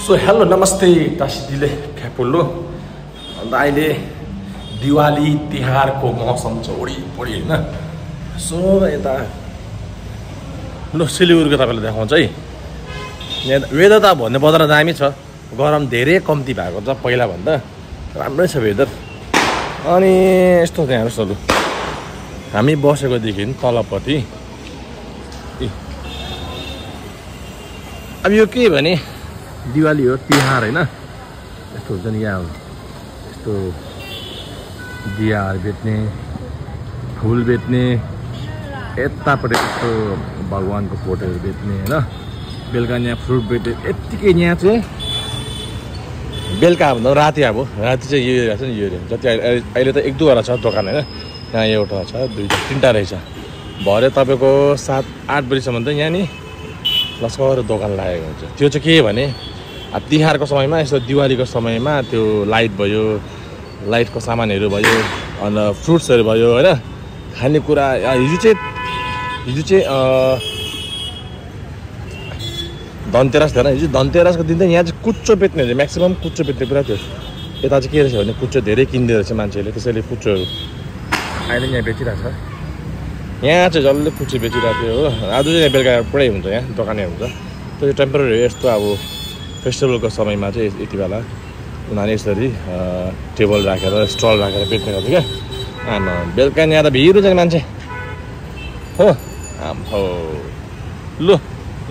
So hello नमस्ते टासिदिले फ्यापुल्लो अन्त अहिले दिवाली तिहारको मौसम छ वरिपरि हैन। सो यता लो सिलिगुडीको तपाईलाई देखाउँछ है। यहाँ वेदर त भन्नु पर्दा दामी छ, गरम धेरै कम्ती भएको छ पहिला भन्दा, राम्रै छ वेदर। अनि यस्तो त्यहाँ हेर्नुहोस् न, हामी बसेकोदेखि तलपट्टि अब यो के भने दिवाली हो, तिहार हैन। यस्तो हुन्छ नि, यहाँ यस्तो दियाहरू बेच्ने, फुल बेच्ने, यतापट्टि यस्तो भगवानको फोटोहरू बेच्ने हैन। बेलुका यहाँ फ्रुट बेच्ने, यत्तिकै यहाँ चाहिँ बेलुका भन्दा राति अब राति चाहिँ यो एरिया छ नि, यो एरिया जति अहिले त एक दुईवटा छ दोकान हैन। यहाँ एउटा छ, दुईवटा तीनवटा रहेछ। भरे तपाईँको 7-8 बजीसम्म त यहाँ नि लस्कर दोकान लागेको हुन्छ। त्यो चाहिँ के भने तिहारको समयमा, यस्तो दिवालीको समयमा त्यो लाइट भयो, लाइटको सामानहरू भयो, अन्त फ्रुट्सहरू भयो हैन, खानेकुरा। हिजो चाहिँ धनतेरस थियो हैन। हिजो धनतेरसको दिन चाहिँ यहाँ चाहिँ कुच्चो बेच्ने हुन्छ, म्याक्सिमम कुच्चो बेच्ने कुरा थियो। यता चाहिँ के रहेछ भने कुच्चो धेरै किन्दै रहेछ मान्छेहरूले, त्यसैले कुच्चोहरू अहिले यहाँ बेचिरहेको छ। यहाँ चाहिँ जसले कुच्चो बेचिरहेको थियो हो। आज चाहिँ बेलुका पुरै हुन्छ, यहाँ दोकानहरू हुन्छ। त्यो टेम्पोरेरी यस्तो अब फेस्टिभलको समयमा चाहिँ यति बेला उनीहरूले यसरी टेबल राखेर स्टल राखेर बेच्ने गर्छ क्या। बेलुका यहाँ त भिड हुन्छ नि मान्छे हो। हो लु,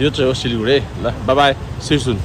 यो चाहिँ हो सिलगढी। ल bye bye, see you soon.